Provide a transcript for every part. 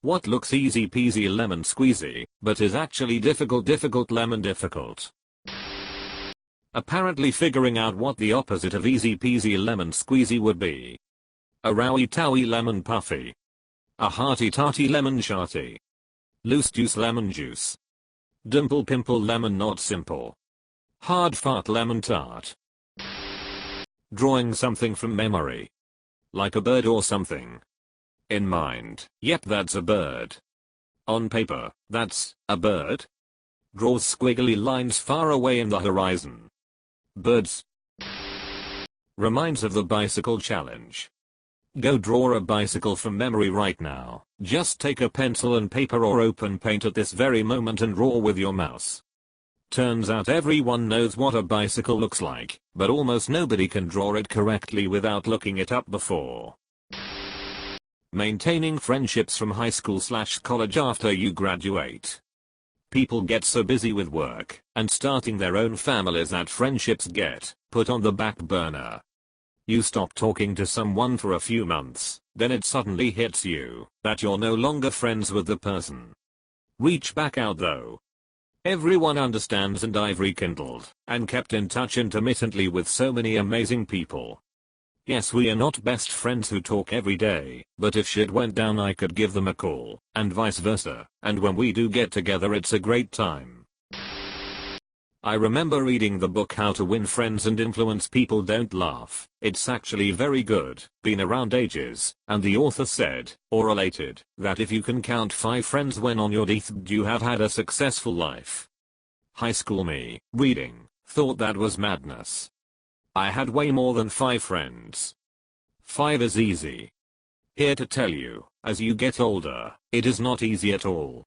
What looks easy peasy lemon squeezy, but is actually difficult lemon difficult. Apparently figuring out what the opposite of easy peasy lemon squeezy would be. A rowy towy lemon puffy. A hearty tarty lemon sharty. Loose juice lemon juice. Dimple pimple lemon not simple. Hard fart lemon tart. Drawing something from memory. Like a bird or something. In mind, yep, that's a bird. On paper, that's a bird. Draws squiggly lines far away in the horizon. Birds. Reminds of the bicycle challenge. Go draw a bicycle from memory right now. Just take a pencil and paper or open paint at this very moment and draw with your mouse. Turns out everyone knows what a bicycle looks like, but almost nobody can draw it correctly without looking it up before. Maintaining friendships from high school/college after you graduate. People get so busy with work and starting their own families that friendships get put on the back burner. You stop talking to someone for a few months, then it suddenly hits you that you're no longer friends with the person. Reach back out though. Everyone understands, and I've rekindled and kept in touch intermittently with so many amazing people. Yes, we are not best friends who talk every day, but if shit went down I could give them a call, and vice versa, and when we do get together it's a great time. I remember reading the book How to Win Friends and Influence People. Don't laugh, it's actually very good, been around ages, and the author said, or related, that if you can count 5 friends when on your deathbed you have had a successful life. High school me, reading, thought that was madness. I had way more than 5 friends. 5 is easy. Here to tell you, as you get older, it is not easy at all.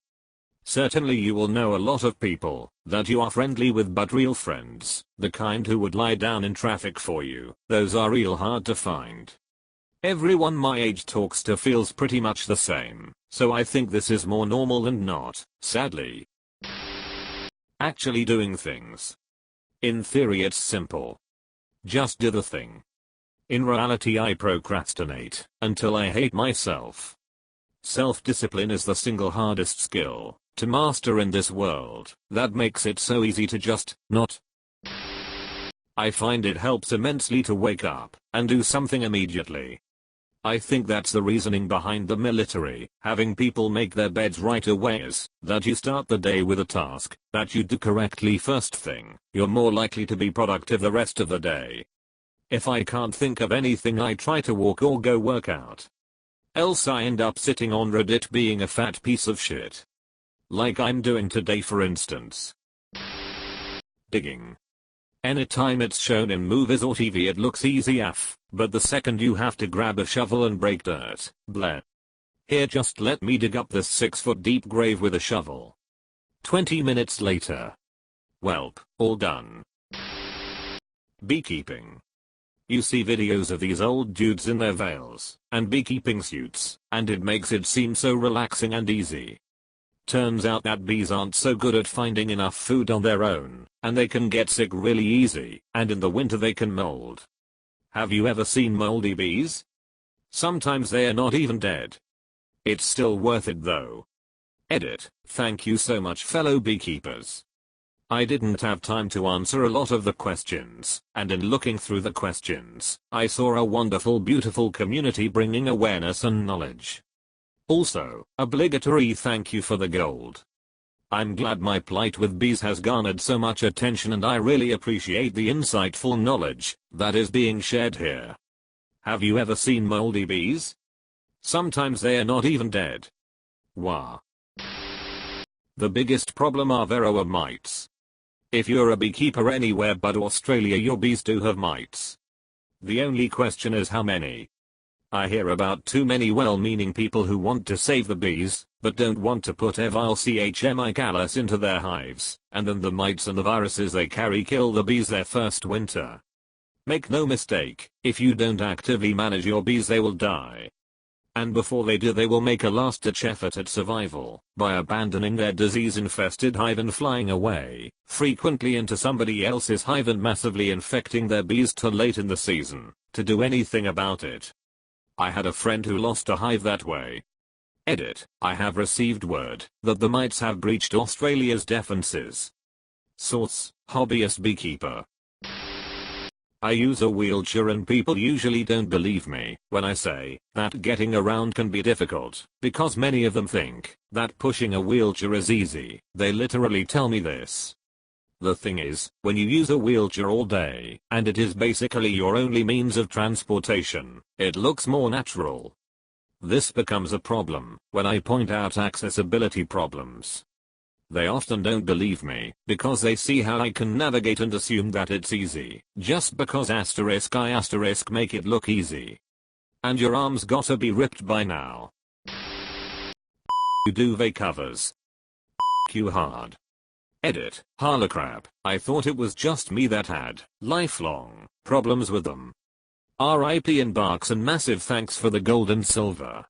Certainly you will know a lot of people that you are friendly with, but real friends, the kind who would lie down in traffic for you, those are real hard to find. Everyone my age talks to feels pretty much the same, so I think this is more normal than not, sadly. Actually doing things. In theory it's simple. Just do the thing. In reality I procrastinate until I hate myself. Self-discipline is the single hardest skill to master in this world that makes it so easy to just not. I find it helps immensely to wake up and do something immediately. I think that's the reasoning behind the military having people make their beds right away, is that you start the day with a task that you do correctly first thing, you're more likely to be productive the rest of the day. If I can't think of anything I try to walk or go work out. Else I end up sitting on Reddit being a fat piece of shit. Like I'm doing today for instance. Digging. Anytime it's shown in movies or TV it looks easy AF, but the second you have to grab a shovel and break dirt, bleh. Here, just let me dig up this 6-foot deep grave with a shovel. 20 minutes later. Welp, all done. Beekeeping. You see videos of these old dudes in their veils and beekeeping suits, and it makes it seem so relaxing and easy. Turns out that bees aren't so good at finding enough food on their own, and they can get sick really easy, and in the winter they can mold. Have you ever seen moldy bees? Sometimes they are not even dead. It's still worth it though. Edit, thank you so much fellow beekeepers. I didn't have time to answer a lot of the questions, and in looking through the questions, I saw a wonderful beautiful community bringing awareness and knowledge. Also, obligatory thank you for the gold. I'm glad my plight with bees has garnered so much attention, and I really appreciate the insightful knowledge that is being shared here. Have you ever seen moldy bees? Sometimes they are not even dead. Wah. The biggest problem are varroa mites. If you're a beekeeper anywhere but Australia, your bees do have mites. The only question is how many. I hear about too many well-meaning people who want to save the bees, but don't want to put chmicalis into their hives, and then the mites and the viruses they carry kill the bees their first winter. Make no mistake, if you don't actively manage your bees they will die. And before they do they will make a last-ditch effort at survival, by abandoning their disease-infested hive and flying away, frequently into somebody else's hive and massively infecting their bees too late in the season to do anything about it. I had a friend who lost a hive that way. Edit. I have received word that the mites have breached Australia's defences. Source: hobbyist beekeeper. I use a wheelchair and people usually don't believe me when I say that getting around can be difficult because many of them think that pushing a wheelchair is easy. They literally tell me this. The thing is, when you use a wheelchair all day and it is basically your only means of transportation, it looks more natural. This becomes a problem when I point out accessibility problems. They often don't believe me because they see how I can navigate and assume that it's easy just because *I* make it look easy. And your arms gotta be ripped by now. Duvet covers. You hard. Edit. Harlocrap. I thought it was just me that had lifelong problems with them. RIP in barks and massive thanks for the gold and silver.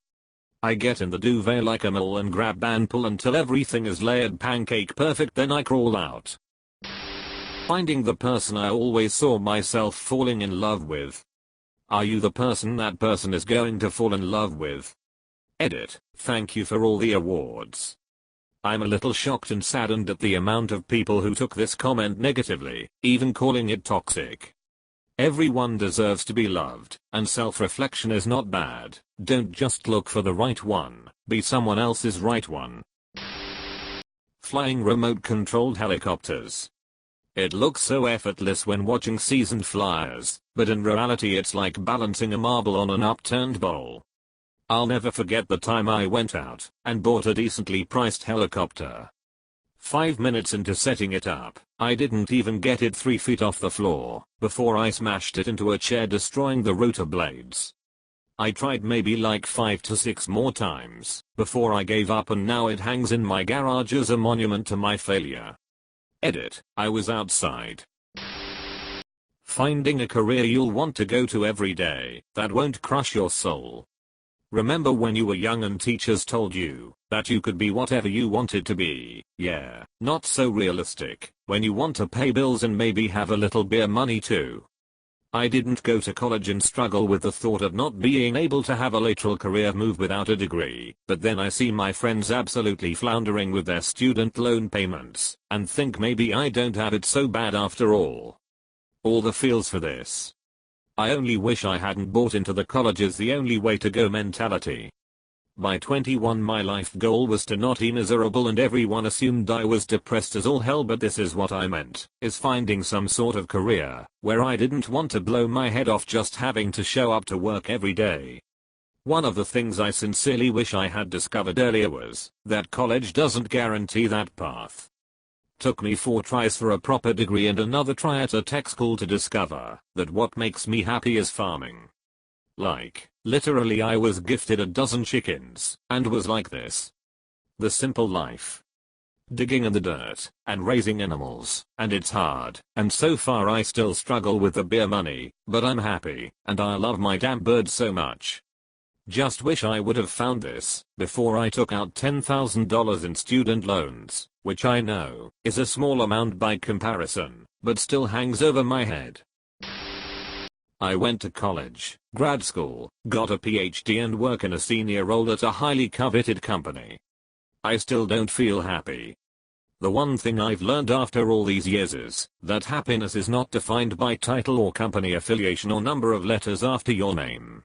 I get in the duvet like a mole and grab and pull until everything is layered pancake perfect, then I crawl out. Finding the person I always saw myself falling in love with. Are you the person that person is going to fall in love with? Edit. Thank you for all the awards. I'm a little shocked and saddened at the amount of people who took this comment negatively, even calling it toxic. Everyone deserves to be loved, and self-reflection is not bad. Don't just look for the right one, be someone else's right one. Flying remote-controlled helicopters. It looks so effortless when watching seasoned flyers, but in reality it's like balancing a marble on an upturned bowl. I'll never forget the time I went out and bought a decently priced helicopter. 5 minutes into setting it up, I didn't even get it 3 feet off the floor before I smashed it into a chair, destroying the rotor blades. I tried maybe like 5 to 6 more times before I gave up, and now it hangs in my garage as a monument to my failure. Edit. I was outside. Finding a career you'll want to go to every day that won't crush your soul. Remember when you were young and teachers told you that you could be whatever you wanted to be? Yeah, not so realistic when you want to pay bills and maybe have a little beer money too. I didn't go to college and struggle with the thought of not being able to have a lateral career move without a degree, but then I see my friends absolutely floundering with their student loan payments and think maybe I don't have it so bad after all. All the feels for this. I only wish I hadn't bought into the college is the only way to go mentality. By 21 my life goal was to not be miserable, and everyone assumed I was depressed as all hell, but this is what I meant, is finding some sort of career where I didn't want to blow my head off just having to show up to work every day. One of the things I sincerely wish I had discovered earlier was that college doesn't guarantee that path. Took me 4 tries for a proper degree and another try at a tech school to discover that what makes me happy is farming. Like, literally I was gifted a dozen chickens and was like this. The simple life. Digging in the dirt and raising animals, and it's hard, and so far I still struggle with the beer money, but I'm happy, and I love my damn birds so much. Just wish I would have found this before I took out $10,000 in student loans, which I know is a small amount by comparison, but still hangs over my head. I went to college, grad school, got a PhD and work in a senior role at a highly coveted company. I still don't feel happy. The one thing I've learned after all these years is that happiness is not defined by title or company affiliation or number of letters after your name.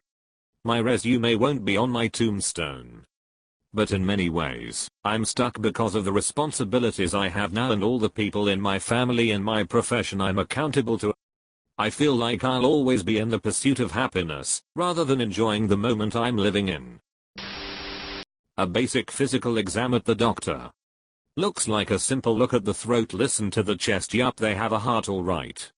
My resume won't be on my tombstone. But in many ways, I'm stuck because of the responsibilities I have now and all the people in my family and my profession I'm accountable to. I feel like I'll always be in the pursuit of happiness, rather than enjoying the moment I'm living in. A basic physical exam at the doctor. Looks like a simple look at the throat, listen to the chest, yup, they have a heart alright.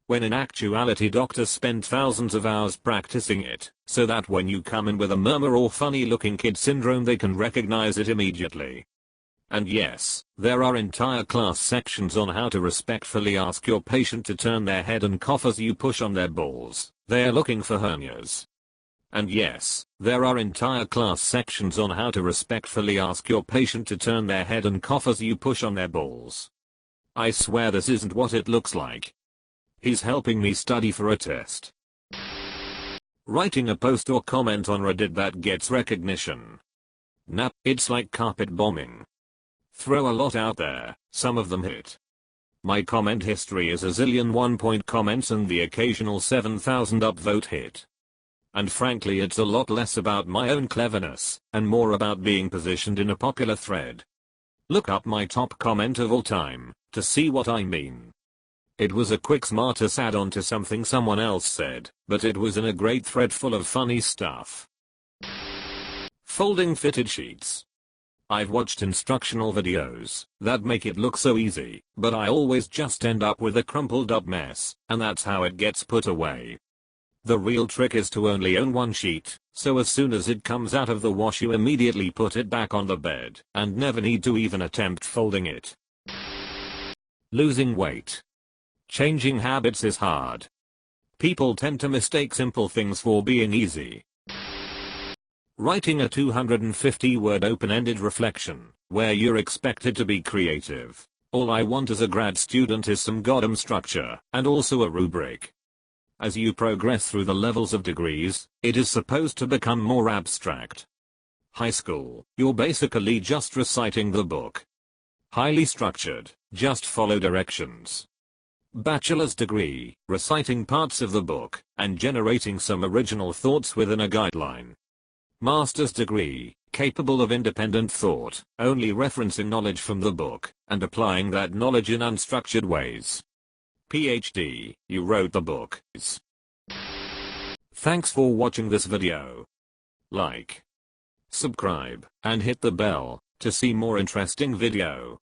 When in actuality doctors spend thousands of hours practicing it, so that when you come in with a murmur or funny looking kid syndrome they can recognize it immediately. And yes, there are entire class sections on how to respectfully ask your patient to turn their head and cough as you push on their balls. They're looking for hernias. And yes, there are entire class sections on how to respectfully ask your patient to turn their head and cough as you push on their balls. I swear this isn't what it looks like. He's helping me study for a test. Writing a post or comment on Reddit that gets recognition. Nah, it's like carpet bombing. Throw a lot out there, some of them hit. My comment history is a zillion 1-point comments and the occasional 7,000 upvote hit. And frankly it's a lot less about my own cleverness, and more about being positioned in a popular thread. Look up my top comment of all time, to see what I mean. It was a quick smartass add-on to something someone else said, but it was in a great thread full of funny stuff. Folding fitted sheets. I've watched instructional videos that make it look so easy, but I always just end up with a crumpled up mess, and that's how it gets put away. The real trick is to only own one sheet, so as soon as it comes out of the wash you immediately put it back on the bed and never need to even attempt folding it. Losing weight. Changing habits is hard. People tend to mistake simple things for being easy. Writing a 250-word open-ended reflection, where you're expected to be creative. All I want as a grad student is some goddamn structure, and also a rubric. As you progress through the levels of degrees, it is supposed to become more abstract. High school, you're basically just reciting the book. Highly structured, just follow directions. Bachelor's degree, reciting parts of the book, and generating some original thoughts within a guideline. Master's degree, capable of independent thought, only referencing knowledge from the book, and applying that knowledge in unstructured ways. PhD, you wrote the book. Thanks for watching this video. Like, subscribe, and hit the bell to see more interesting video.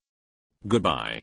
Goodbye.